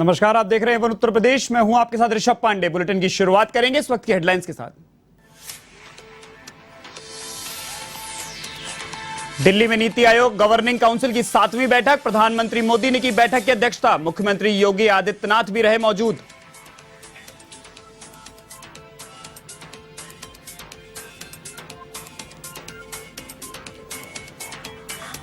नमस्कार, आप देख रहे हैं वन उत्तर प्रदेश। मैं हूं आपके साथ ऋषभ पांडे। बुलेटिन की शुरुआत करेंगे इस वक्त की हेडलाइंस के साथ। दिल्ली में नीति आयोग गवर्निंग काउंसिल की 7वीं बैठक। प्रधानमंत्री मोदी ने की बैठक की अध्यक्षता। मुख्यमंत्री योगी आदित्यनाथ भी रहे मौजूद।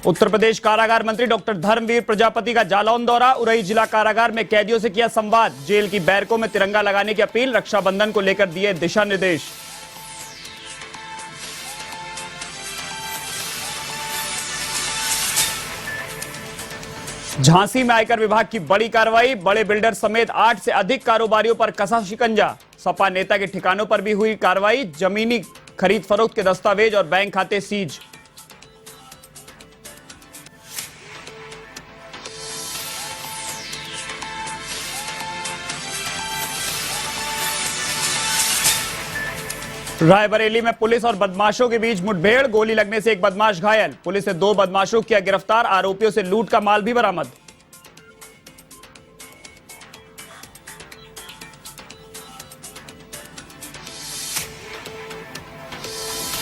उत्तर प्रदेश कारागार मंत्री डॉक्टर धर्मवीर प्रजापति का जालौन दौरा। उरई जिला कारागार में कैदियों से किया संवाद। जेल की बैरकों में तिरंगा लगाने की अपील। रक्षाबंधन को लेकर दिए दिशा निर्देश। झांसी में आयकर विभाग की बड़ी कार्रवाई। बड़े बिल्डर समेत 8 से अधिक कारोबारियों पर कसा शिकंजा। सपा नेता के ठिकानों पर भी हुई कार्रवाई। जमीनी खरीद फरोख्त के दस्तावेज और बैंक खाते सीज। रायबरेली में पुलिस और बदमाशों के बीच मुठभेड़। गोली लगने से एक बदमाश घायल। पुलिस ने 2 बदमाशों किया गिरफ्तार। आरोपियों से लूट का माल भी बरामद।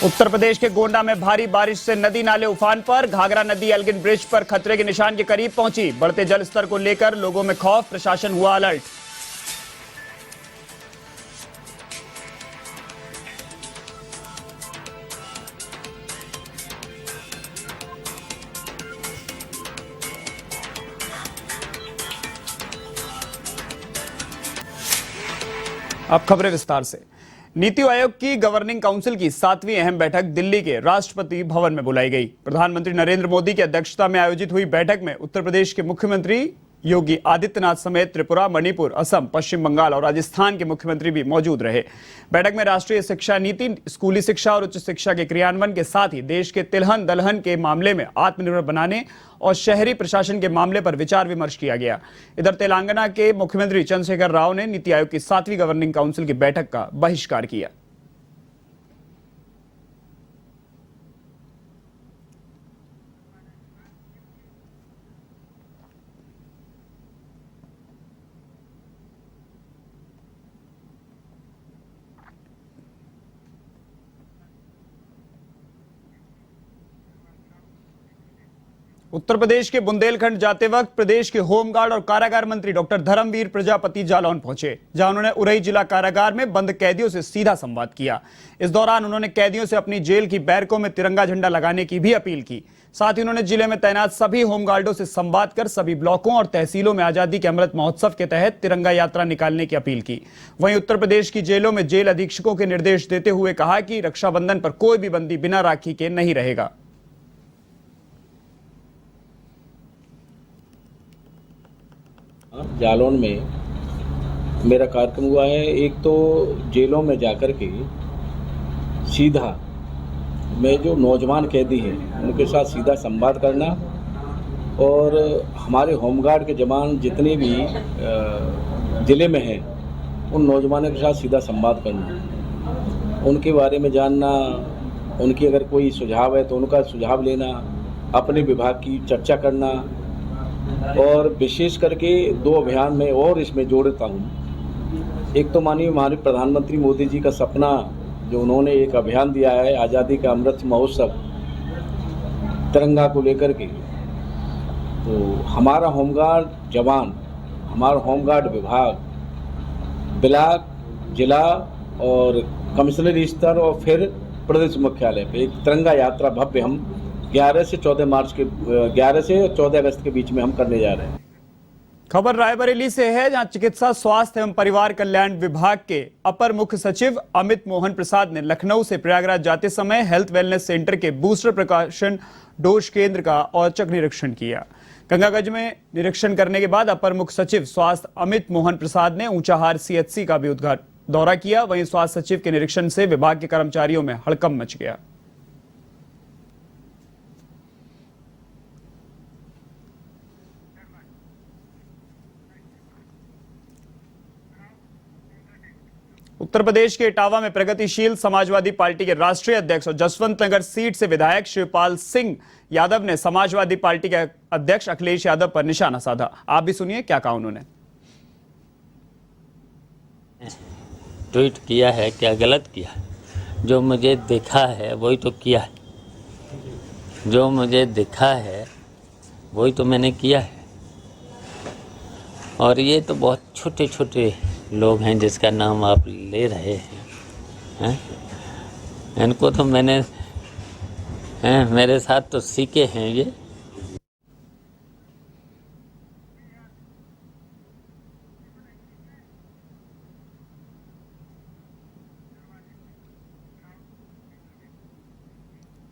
उत्तर प्रदेश के गोंडा में भारी बारिश से नदी नाले उफान पर। घाघरा नदी एल्गिन ब्रिज पर खतरे के निशान के करीब पहुंची। बढ़ते जल स्तर को लेकर लोगों में खौफ। प्रशासन हुआ अलर्ट। अब खबरें विस्तार से। नीति आयोग की गवर्निंग काउंसिल की 7वीं अहम बैठक दिल्ली के राष्ट्रपति भवन में बुलाई गई। प्रधानमंत्री नरेंद्र मोदी की अध्यक्षता में आयोजित हुई बैठक में उत्तर प्रदेश के मुख्यमंत्री योगी आदित्यनाथ समेत त्रिपुरा, मणिपुर, असम, पश्चिम बंगाल और राजस्थान के मुख्यमंत्री भी मौजूद रहे। बैठक में राष्ट्रीय शिक्षा नीति, स्कूली शिक्षा और उच्च शिक्षा के क्रियान्वयन के साथ ही देश के तिलहन दलहन के मामले में आत्मनिर्भर बनाने और शहरी प्रशासन के मामले पर विचार विमर्श किया गया। इधर तेलंगाना के मुख्यमंत्री चंद्रशेखर राव ने नीति आयोग की 7वीं गवर्निंग काउंसिल की बैठक का बहिष्कार किया। उत्तर प्रदेश के बुंदेलखंड जाते वक्त प्रदेश के होमगार्ड और कारागार मंत्री डॉक्टर धर्मवीर प्रजापति जालौन पहुंचे, जहां उन्होंने उरई जिला कारागार में बंद कैदियों से सीधा संवाद किया। इस दौरान उन्होंने कैदियों से अपनी जेल की बैरकों में तिरंगा झंडा लगाने की भी अपील की। साथ ही उन्होंने जिले में तैनात सभी होमगार्डों से संवाद कर सभी ब्लॉकों और तहसीलों में आजादी के अमृत महोत्सव के तहत तिरंगा यात्रा निकालने की अपील की। वहीं उत्तर प्रदेश की जेलों में जेल अधीक्षकों के निर्देश देते हुए कहा कि रक्षाबंधन पर कोई भी बंदी बिना राखी के नहीं रहेगा। जालौन में मेरा कार्यक्रम हुआ है। एक तो जेलों में जाकर के सीधा मैं जो नौजवान कैदी हैं उनके साथ सीधा संवाद करना और हमारे होमगार्ड के जवान जितने भी ज़िले में हैं उन नौजवानों के साथ सीधा संवाद करना, उनके बारे में जानना, उनकी अगर कोई सुझाव है तो उनका सुझाव लेना, अपने विभाग की चर्चा करना और विशेष करके 2 अभियान में और इसमें जोड़ता हूँ। एक तो माननीय हमारे प्रधानमंत्री मोदी जी का सपना जो उन्होंने एक अभियान दिया है आज़ादी का अमृत महोत्सव तिरंगा को लेकर के, तो हमारा होमगार्ड जवान, हमारा होमगार्ड विभाग ब्लॉक, जिला और कमिश्नरी स्तर और फिर प्रदेश मुख्यालय पे एक तिरंगा यात्रा भव्य हम 11 से 14 अगस्त के बीच में हम करने जा रहे हैं। खबर रायबरेली से है, जहां चिकित्सा, स्वास्थ्य एवं परिवार कल्याण विभाग के अपर मुख्य सचिव अमित मोहन प्रसाद ने लखनऊ से प्रयागराज जाते समय हेल्थ वेलनेस सेंटर के बूस्टर प्रिकॉशन डोज केंद्र का औचक निरीक्षण किया। गंगागंज में निरीक्षण करने के बाद अपर मुख्य सचिव स्वास्थ्य अमित मोहन प्रसाद ने ऊंचाहार CHC का भी दौरा किया। वहीं स्वास्थ्य सचिव के निरीक्षण से विभाग के कर्मचारियों में हड़कंप मच गया। उत्तर प्रदेश के इटावा में प्रगतिशील समाजवादी पार्टी के राष्ट्रीय अध्यक्ष और जसवंत नगर सीट से विधायक शिवपाल सिंह यादव ने समाजवादी पार्टी के अध्यक्ष अखिलेश यादव पर निशाना साधा। आप भी सुनिए क्या कहा उन्होंने। ट्वीट किया है, क्या गलत किया? जो मुझे दिखा है वही तो किया है, जो मुझे दिखा है वही तो मैंने किया है। और ये तो बहुत छोटे छोटे लोग हैं जिसका नाम आप ले रहे हैं। इनको तो मैंने मेरे साथ तो सीखे हैं ये।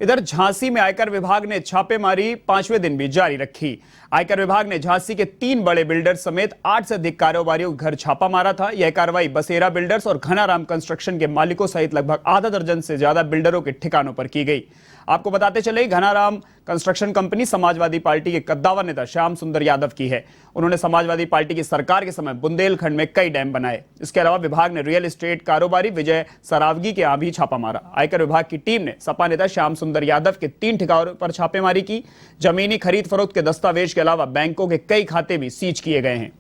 इधर झांसी में आयकर विभाग ने छापेमारी 5वें दिन भी जारी रखी। आयकर विभाग ने झांसी के 3 बड़े बिल्डर्स समेत 8 से अधिक कारोबारियों के घर छापा मारा था। यह कार्रवाई बसेरा बिल्डर्स और घनाराम कंस्ट्रक्शन के मालिकों सहित लगभग आधा दर्जन से ज्यादा बिल्डरों के ठिकानों पर की गई। आपको बताते चले, Ghanaram construction company Samajwadi party के कद्दावर नेता श्याम सुंदर यादव की है। उन्होंने समाजवादी पार्टी की सरकार के समय बुंदेलखंड में कई डैम बनाए। इसके अलावा विभाग ने रियल एस्टेट कारोबारी विजय सरावगी के यहां भी छापा मारा। आयकर विभाग की टीम ने सपा नेता श्याम सुंदर यादव के 3 ठिकानों पर छापेमारी की। जमीनी खरीद फरोख्त के दस्तावेज के अलावा बैंकों के कई खाते भी सीज किए गए हैं।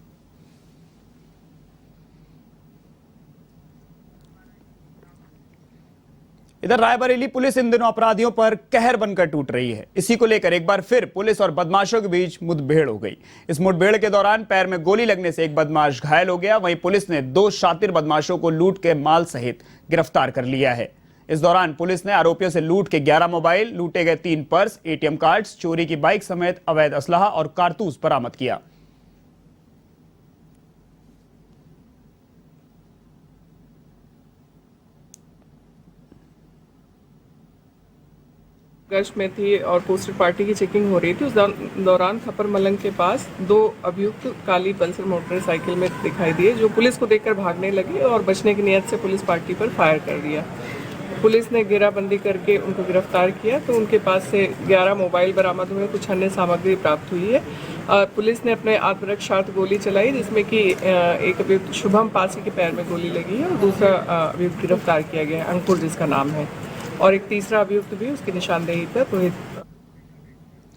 इधर रायबरेली पुलिस इन दिनों अपराधियों पर कहर बनकर टूट रही है। इसी को लेकर एक बार फिर पुलिस और बदमाशों के बीच मुठभेड़ हो गई। इस मुठभेड़ के दौरान पैर में गोली लगने से एक बदमाश घायल हो गया। वहीं पुलिस ने 2 शातिर बदमाशों को लूट के माल सहित गिरफ्तार कर लिया है। इस दौरान पुलिस ने आरोपियों से लूट के 11 मोबाइल, लूटे गए 3 पर्स, ATM कार्ड्स, चोरी की बाइक समेत अवैध असलहा और कारतूस बरामद किया। गश्त में थी और पोस्टर पार्टी की चेकिंग हो रही थी। उस दौरान खपर मलंग के पास 2 अभियुक्त काली पल्सर मोटरसाइकिल में दिखाई दिए, जो पुलिस को देखकर भागने लगे और बचने की नियत से पुलिस पार्टी पर फायर कर दिया। पुलिस ने घेराबंदी करके उनको गिरफ्तार किया तो उनके पास से 11 मोबाइल बरामद हुए, कुछ अन्य सामग्री प्राप्त हुई है। पुलिस ने अपने आत्मरक्षार्थ गोली चलाई, जिसमें कि एक अभियुक्त शुभम पासी के पैर में गोली लगी है और दूसरा अभियुक्त गिरफ्तार किया गया है, अंकुर जिसका नाम है, और एक तीसरा अभियुक्त भी उसकी निशानदेही पर रोहित।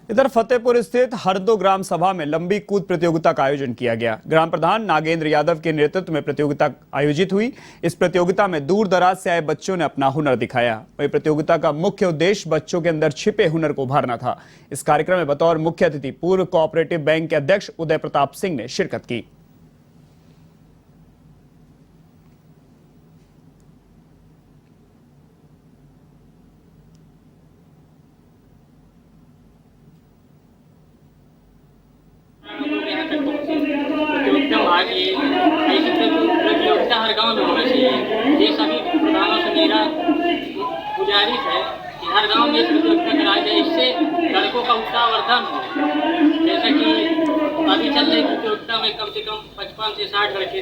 इधर फतेहपुर स्थित हरदो ग्राम सभा में लंबी कूद प्रतियोगिता का आयोजन किया गया। ग्राम प्रधान नागेंद्र यादव के नेतृत्व में प्रतियोगिता आयोजित हुई। इस प्रतियोगिता में दूर दराज से आए बच्चों ने अपना हुनर दिखाया। वही प्रतियोगिता का मुख्य उद्देश्य बच्चों के अंदर छिपे हुनर को उभारना था। इस कार्यक्रम में बतौर मुख्य अतिथि पूर्व कोऑपरेटिव बैंक के अध्यक्ष उदय प्रताप सिंह ने शिरकत की। प्रतियोगिता हर गांव में होना चाहिए। ये सभी प्रधानों से मेरा गुजारिश है कि हर गांव में प्रतियोगिता कराई जाए, इससे लड़कों का उत्साहवर्धन हो। जैसे कि अभी चल रही प्रतियोगिता में कम से कम 55 से 60 लड़के।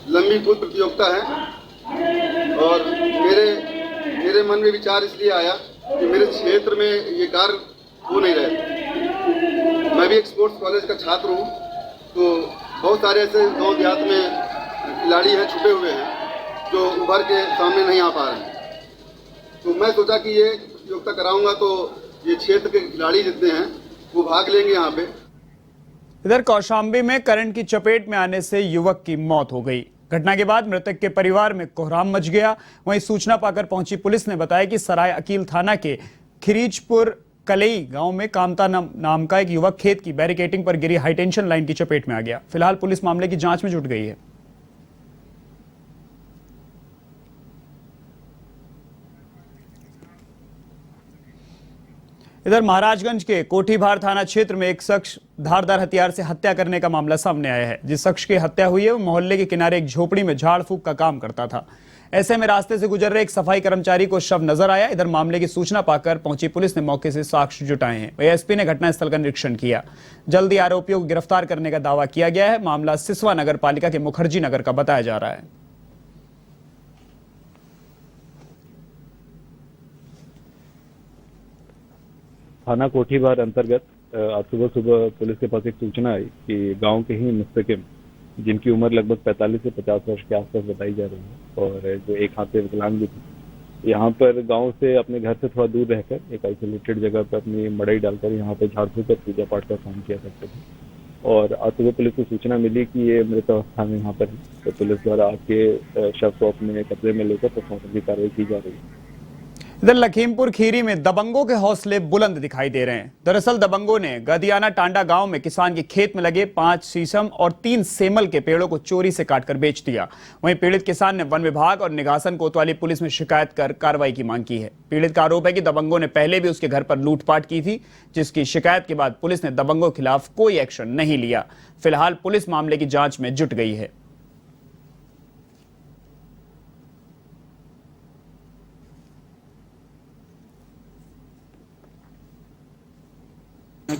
लंबी कूद प्रतियोगिता है और मेरे मन में विचार इसलिए आया कि मेरे क्षेत्र में ये कार्य हो नहीं रहे। मैं भी एक स्पोर्ट्स कॉलेज का छात्र हूँ, तो बहुत सारे ऐसे गांव देहात में खिलाड़ी हैं, छुपे हुए हैं, जो उभर के सामने नहीं आ पा रहे हैं। तो मैं सोचा कि ये प्रतियोगिता कराऊंगा तो ये क्षेत्र के खिलाड़ी जितने हैं वो भाग लेंगे यहाँ पे। इधर कौशाम्बी में करंट की चपेट में आने से युवक की मौत हो गई। घटना के बाद मृतक के परिवार में कोहराम मच गया। वहीं सूचना पाकर पहुंची पुलिस ने बताया कि सराय अकील थाना के खिरीजपुर कलई गांव में कामता नाम का एक युवक खेत की बैरिकेटिंग पर गिरी हाईटेंशन लाइन की चपेट में आ गया। फिलहाल पुलिस मामले की जांच में जुट गई है। इधर महाराजगंज के कोठीभार थाना क्षेत्र में एक शख्स धारदार हथियार से हत्या करने का मामला सामने आया है। जिस शख्स की हत्या हुई है वो मोहल्ले के किनारे एक झोपड़ी में झाड़ फूंक का काम करता था। ऐसे में रास्ते से गुजर रहे एक सफाई कर्मचारी को शव नजर आया। इधर मामले की सूचना पाकर पहुंची पुलिस ने मौके से साक्ष्य जुटाए हैं। वहीं एसपी ने घटनास्थल का निरीक्षण किया। जल्दी आरोपियों को गिरफ्तार करने का दावा किया गया है। मामला सिसवा नगर पालिका के मुखर्जी नगर का बताया जा रहा है। थाना कोठीबार अंतर्गत आज सुबह पुलिस के पास एक सूचना आई कि गांव के ही मुस्तकिम, जिनकी उम्र लगभग 45 से 50 वर्ष के आसपास बताई जा रही है और जो एक हाथ से विकलांग भी थी, यहाँ पर गांव से अपने घर से थोड़ा दूर रहकर एक आइसोलेटेड जगह पर अपनी मड़ई डालकर यहाँ पे झाड़ फूंक कर पूजा पाठ का काम किया करते थे। और आज सुबह पुलिस को सूचना मिली कि ये मृत अवस्था में यहाँ पर है, तो पुलिस द्वारा आके शव को अपने कब्जे में लेकर पोस्टमार्टम की कार्रवाई की जा रही है। इधर लखीमपुर खीरी में दबंगों के हौसले बुलंद दिखाई दे रहे हैं। दरअसल दबंगों ने गदियाना टांडा गांव में किसान के खेत में लगे 5 शीशम और 3 सेमल के पेड़ों को चोरी से काटकर बेच दिया। वहीं पीड़ित किसान ने वन विभाग और निगासन कोतवाली पुलिस में शिकायत कर कार्रवाई की मांग की है। पीड़ित का आरोप है कि दबंगों ने पहले भी उसके घर पर लूटपाट की थी, जिसकी शिकायत के बाद पुलिस ने दबंगों के खिलाफ कोई एक्शन नहीं लिया। फिलहाल पुलिस मामले की जांच में जुट गई है।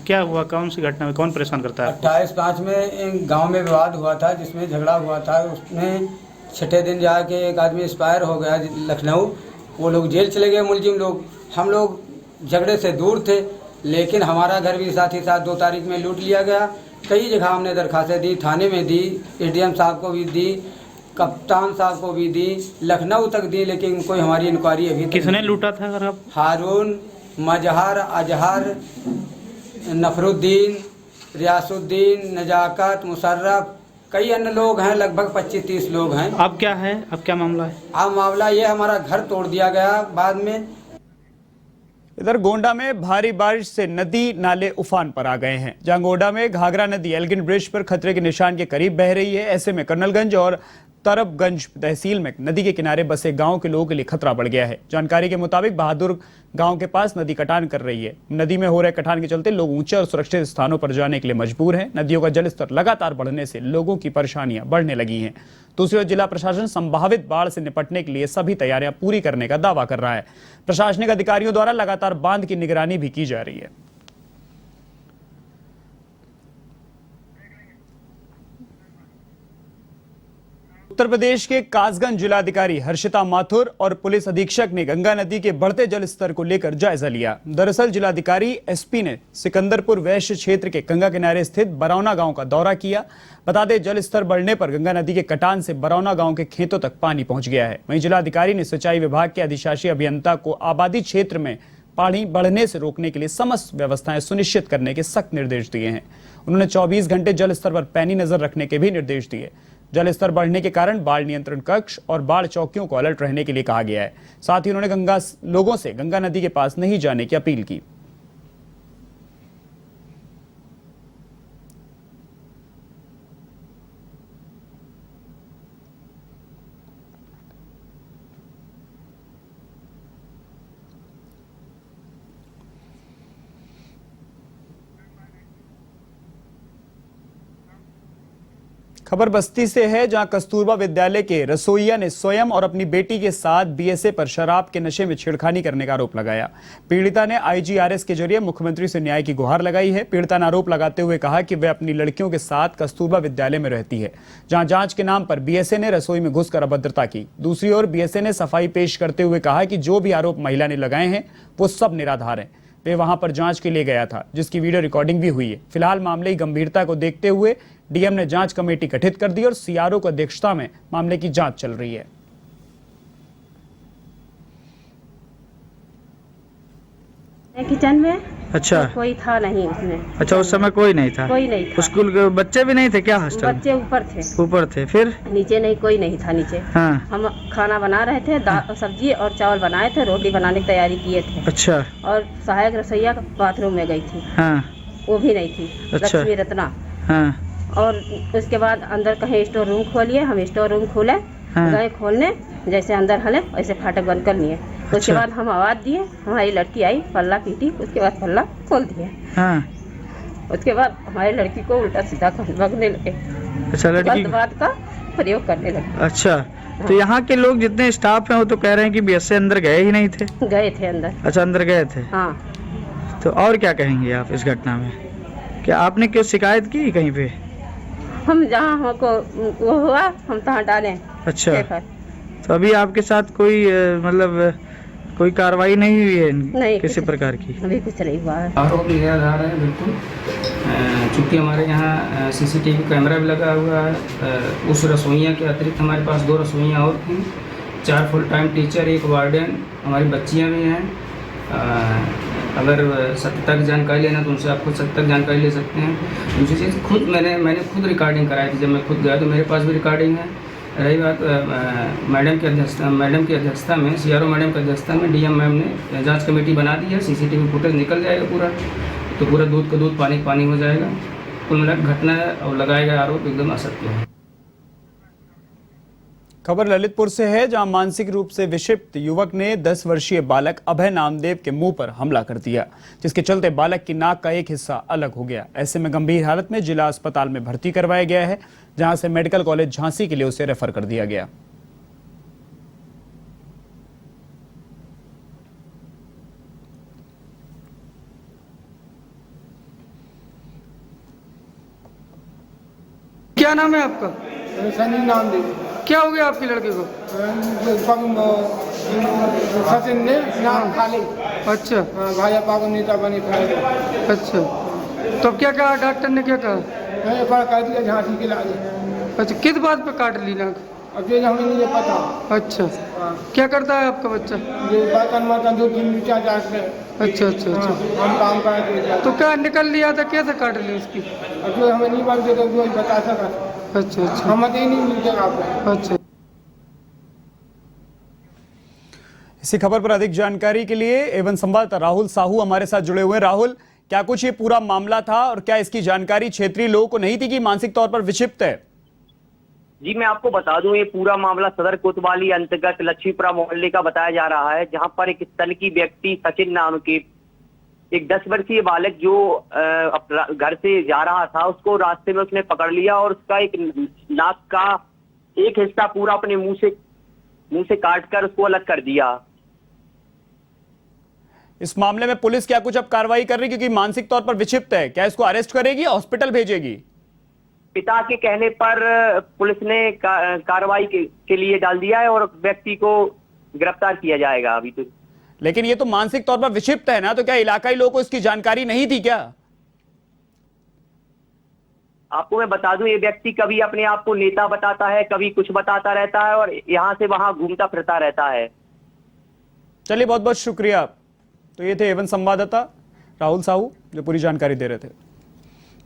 क्या हुआ, कौन सी घटना में कौन परेशान करता है? 28/5 में गांव में विवाद हुआ था, जिसमें झगड़ा हुआ था। उसमें छठे दिन जाके एक आदमी एक्सपायर हो गया लखनऊ। वो लोग जेल चले गए मुलजिम लोग। हम लोग झगड़े से दूर थे, लेकिन हमारा घर भी साथ ही साथ 2 तारीख में लूट लिया गया। कई जगह हमने दरखास्तें दी, थाने में दी, एसडीएम साहब को भी दी, कप्तान साहब को भी दी, लखनऊ तक दी, लेकिन कोई हमारी इंक्वायरी अभी किसने लूटा था घर? आप हारून, मजहर, अजहर, नफरुद्दीन, रियासुद्दीन, नजाकत, मुशर्रफ, कई अन्य लोग हैं। लगभग 25-30 लोग हैं। अब क्या है, अब क्या मामला है? अब मामला ये हमारा घर तोड़ दिया गया बाद में। इधर गोंडा में भारी बारिश से नदी नाले उफान पर आ गए हैं। जहां गोंडा में घाघरा नदी एल्गिन ब्रिज पर खतरे के निशान के करीब बह रही है। ऐसे में कर्नलगंज और तरबगंज तहसील में नदी के किनारे बसे गांव के लोगों के लिए खतरा बढ़ गया है। जानकारी के मुताबिक बहादुर गांव के पास नदी कटान कर रही है। नदी में हो रहे कटान के चलते लोग ऊंचे और सुरक्षित स्थानों पर जाने के लिए मजबूर हैं। नदियों का जलस्तर लगातार बढ़ने से लोगों की परेशानियां बढ़ने लगी हैं। दूसरी ओर जिला प्रशासन संभावित बाढ़ से निपटने के लिए सभी तैयारियां पूरी करने का दावा कर रहा है। प्रशासनिक अधिकारियों द्वारा लगातार बांध की निगरानी भी की जा रही है। उत्तर प्रदेश के कासगंज जिलाधिकारी हर्षिता माथुर और पुलिस अधीक्षक ने गंगा नदी के बढ़ते जल स्तर को लेकर जायजा लिया। दरअसल जिलाधिकारी एसपी ने सिकंदरपुर वैश्य क्षेत्र के गंगा किनारे स्थित बरौना गांव का दौरा किया। बता दें, जल स्तर बढ़ने पर गंगा नदी के कटान से बरौना गांव के खेतों तक पानी पहुंच गया है। वहीं जिलाधिकारी ने सिंचाई विभाग के अधिशासी अभियंता को आबादी क्षेत्र में पानी बढ़ने से रोकने के लिए समस्त व्यवस्थाएं सुनिश्चित करने के सख्त निर्देश दिए हैं। उन्होंने 24 घंटे जल स्तर पर पैनी नजर रखने के भी निर्देश दिए। जल स्तर बढ़ने के कारण बाढ़ नियंत्रण कक्ष और बाढ़ चौकियों को अलर्ट रहने के लिए कहा गया है। साथ ही उन्होंने लोगों से गंगा नदी के पास नहीं जाने की अपील की। खबर बस्ती से है, जहां कस्तूरबा विद्यालय के रसोइया ने स्वयं और अपनी बेटी के साथ बीएसए पर शराब के नशे में छेड़खानी करने का आरोप लगाया। पीड़िता ने आईजीआरएस के जरिए मुख्यमंत्री से न्याय की गुहार लगाई है। पीड़िता ने आरोप लगाते हुए कहा कि वह अपनी लड़कियों के साथ कस्तूरबा विद्यालय में रहती है, जहां जांच के नाम पर बीएसए ने रसोई में घुसकर अभद्रता की। दूसरी ओर बीएसए ने सफाई पेश करते हुए कहा कि जो भी आरोप महिला ने लगाए हैं वो सब निराधार हैं। वे वहां पर जांच के लिए गया था, जिसकी वीडियो रिकॉर्डिंग भी हुई है। फिलहाल मामले की गंभीरता को देखते हुए डीएम ने जांच कमेटी गठित कर दी और सीआरओ की अध्यक्षता में मामले की जांच चल रही है। किचन में अच्छा, तो कोई था नहीं उसमें। अच्छा, उस समय कोई नहीं था? कोई नहीं था। स्कूल के बच्चे भी नहीं थे क्या? हॉस्टल बच्चे ऊपर थे। ऊपर थे, फिर नीचे नहीं, कोई नहीं था नीचे। हाँ। हम खाना बना रहे थे, दाल सब्जी और चावल बनाए थे, रोटी बनाने की तैयारी किए थे। अच्छा। और सहायक रसोइया बाथरूम में गई थी। हाँ। वो भी नहीं थी। अच्छा। लक्ष्मी रत्ना। हाँ। और उसके बाद अंदर कहीं स्टोर रूम खोलिए, हम स्टोर रूम खोले। हाँ। गए खोलने, जैसे अंदर हले वैसे फाटक बंद कर लिए। उसके बाद हम आवाज दिए, हमारी लड़की आई, पल्ला पीटी, उसके बाद पल्ला खोल दिया। हाँ। उसके बाद हमारी लड़की को उल्टा सीधा भगने लगे। अच्छा, लड़की बात का प्रयोग करने लगे। अच्छा, तो यहाँ के लोग जितने स्टाफ हैं वो तो कह रहे हैं कि बीएसए अंदर गए ही नहीं थे। गए थे अंदर। अच्छा, अंदर गए थे। हाँ। तो और क्या कहेंगे आप इस घटना में? क्या आपने क्यों शिकायत की कहीं पे? हम जहाँ हमको वो हुआ हम तहाँ डालें। अच्छा, तो अभी आपके साथ कोई मतलब कोई कार्रवाई नहीं हुई है? नहीं, किसी प्रकार की अभी कुछ नहीं हुआ है। आरोप निराधार है बिल्कुल। चूँकि हमारे यहाँ सीसीटीवी कैमरा भी लगा हुआ है। उस रसोइया के अतिरिक्त हमारे पास 2 रसोइयाँ और थीं, 4 फुल टाइम टीचर, 1 वार्डन, हमारी बच्चियाँ भी हैं। अगर सत्य तक जानकारी लेना तो उनसे आप खुद सत्य तक जानकारी ले सकते हैं। दूसरी चीज़ खुद मैंने खुद रिकॉर्डिंग कराई थी, जब मैं खुद गया तो मेरे पास भी रिकॉर्डिंग है। रही बात मैडम की अध्यक्षता में, CRO मैडम की अध्यक्षता में DM मैम ने जांच कमेटी बना दी है। CCTV फुटेज निकल जाएगा पूरा, तो पूरा दूध का दूध पानी का पानी हो जाएगा। कुल मिलाकर घटना और लगाए गए आरोप एकदम असत्य है। खबर ललितपुर से है, जहां मानसिक रूप से विक्षिप्त युवक ने 10 वर्षीय बालक अभय नामदेव के मुंह पर हमला कर दिया, जिसके चलते बालक की नाक का एक हिस्सा अलग हो गया। ऐसे में गंभीर हालत में जिला अस्पताल में भर्ती करवाया गया है, जहां से मेडिकल कॉलेज झांसी के लिए उसे रेफर कर दिया गया। क्या नाम है आपका? सनी नाम दे। क्या हो गया आपके लड़के को? सचिन ने नाम खा ली। अच्छा। भाजपा को नेता बने खाएगा। अच्छा, तो क्या कहा डॉक्टर ने, क्या कहा? मैंने पर कह दिया झांसी के लाए। अच्छा, किस बात पे काट ली नाक? अब ये हमें नहीं पता। अच्छा, क्या करता है आपका बच्चा? ये बर्तन 2-3 मिर्चा जाते हैं। अच्छा अच्छा अच्छा, हम काम करते। तो क्या निकल लिया था, कैसे काट ली उसकी? अब जो हमें नहीं बनते तो जो बता सका। अच्छा अच्छा, हम ही नहीं मिलते आपको। अच्छा। इसी खबर पर अधिक जानकारी के लिए एवं संवाददाता राहुल साहू हमारे साथ जुड़े हुए हैं। राहुल, क्या कुछ ये पूरा मामला था और क्या इसकी जानकारी क्षेत्रीय लोगों को नहीं थी कि मानसिक तौर पर विक्षिप्त है? जी, मैं आपको बता दूं, ये पूरा मामला सदर कोतवाली अंतर्गत लक्ष्मीपुरा मोहल्ले का बताया जा रहा है, जहां पर एक तनकी व्यक्ति सचिन नाम के एक 10 वर्षीय बालक जो घर से जा रहा था, उसको रास्ते में उसने पकड़ लिया और उसका एक नाक का एक हिस्सा पूरा अपने मुंह से काटकर उसको अलग कर दिया। इस मामले में पुलिस क्या कुछ अब कार्रवाई कर रही है, क्योंकि मानसिक तौर पर विक्षिप्त है? क्या इसको अरेस्ट करेगी, हॉस्पिटल भेजेगी? पिता के कहने पर पुलिस ने कार्रवाई के लिए डाल दिया है और व्यक्ति को गिरफ्तार किया जाएगा अभी तो। लेकिन ये तो मानसिक तौर पर विक्षिप्त है ना, तो क्या इलाकाई लोगों को इसकी जानकारी नहीं थी क्या? आपको मैं बता दूं, ये व्यक्ति कभी अपने आप को नेता बताता है, कभी कुछ बताता रहता है और यहां से वहां घूमता फिरता रहता है। चलिए, बहुत बहुत शुक्रिया। तो ये थे एवं संवाददाता राहुल साहू जो पूरी जानकारी दे रहे थे।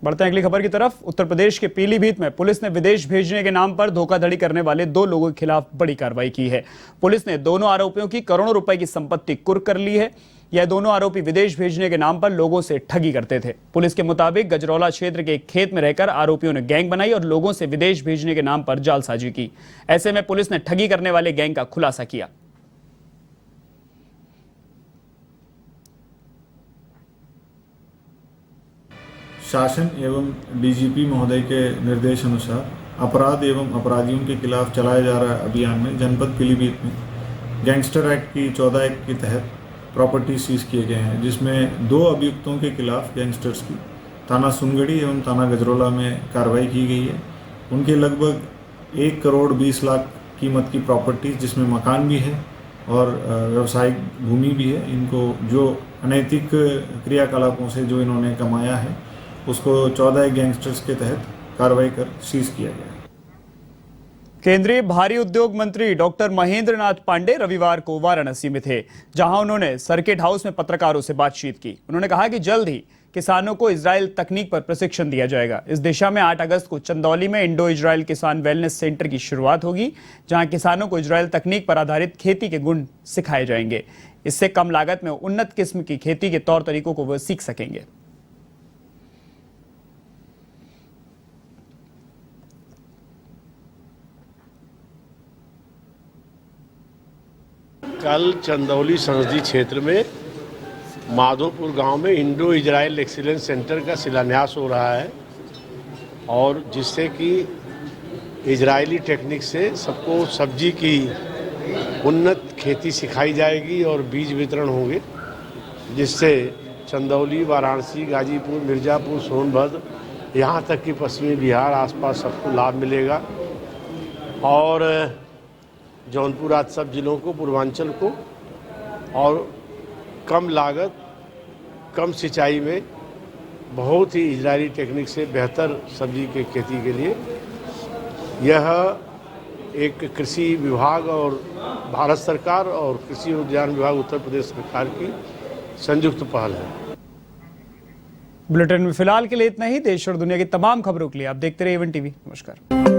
बढ़ते हैं अगली खबर की तरफ। उत्तर प्रदेश के पीलीभीत में पुलिस ने विदेश भेजने के नाम पर धोखाधड़ी करने वाले 2 लोगों के खिलाफ बड़ी कार्रवाई की है। पुलिस ने दोनों आरोपियों की करोड़ों रुपए की संपत्ति कुर्क कर ली है। यह दोनों आरोपी विदेश भेजने के नाम पर लोगों से ठगी करते थे। पुलिस के मुताबिक गजरौला क्षेत्र के एक खेत में रहकर आरोपियों ने गैंग बनाई और लोगों से विदेश भेजने के नाम पर जालसाजी की। ऐसे में पुलिस ने ठगी करने वाले गैंग का खुलासा किया। शासन एवं DGP महोदय के निर्देश अनुसार अपराध एवं अपराधियों के खिलाफ चलाया जा रहा अभियान में जनपद पीलीभीत में गैंगस्टर एक्ट की 14 एक्ट के तहत प्रॉपर्टी सीज किए गए हैं, जिसमें 2 अभियुक्तों के खिलाफ गैंगस्टर्स की थाना सुनगढ़ी एवं थाना गजरौला में कार्रवाई की गई है। उनके लगभग 1 करोड़ 20 लाख कीमत की प्रॉपर्टी, जिसमें मकान भी है और व्यवसायिक भूमि भी है, इनको जो अनैतिक क्रियाकलापों से जो इन्होंने कमाया है उसको 14 गैंगस्टर्स के तहत कार्रवाई कर सीज किया गया। केंद्रीय भारी उद्योग मंत्री डॉक्टर महेंद्र नाथ पांडे रविवार को वाराणसी में थे, जहां उन्होंने सर्किट हाउस में पत्रकारों से बातचीत की। उन्होंने कहा कि जल्द ही किसानों को इजरायल तकनीक पर प्रशिक्षण दिया जाएगा। इस दिशा में 8 अगस्त को चंदौली में इंडो इजरायल किसान वेलनेस सेंटर की शुरुआत होगी, जहां किसानों को इजरायल तकनीक पर आधारित खेती के गुण सिखाए जाएंगे। इससे कम लागत में उन्नत किस्म की खेती के तौर तरीकों को वो सीख सकेंगे। कल चंदौली संसदीय क्षेत्र में माधोपुर गांव में इंडो इजराइल एक्सीलेंस सेंटर का शिलान्यास हो रहा है और जिससे कि इजरायली टेक्निक से सबको सब्जी की उन्नत खेती सिखाई जाएगी और बीज वितरण होंगे, जिससे चंदौली, वाराणसी, गाजीपुर, मिर्ज़ापुर, सोनभद्र, यहाँ तक कि पश्चिमी बिहार आसपास सबको लाभ मिलेगा और जौनपुर आदि सब जिलों को, पूर्वांचल को और कम लागत, कम सिंचाई में बहुत ही इजरायली टेक्निक से बेहतर सब्जी के खेती के लिए यह एक कृषि विभाग और भारत सरकार और कृषि उद्यान विभाग उत्तर प्रदेश सरकार की संयुक्त पहल है। बुलेटिन में फिलहाल के लिए इतना ही। देश और दुनिया की तमाम खबरों के लिए आप देखते रहिए AVN टीवी। नमस्कार।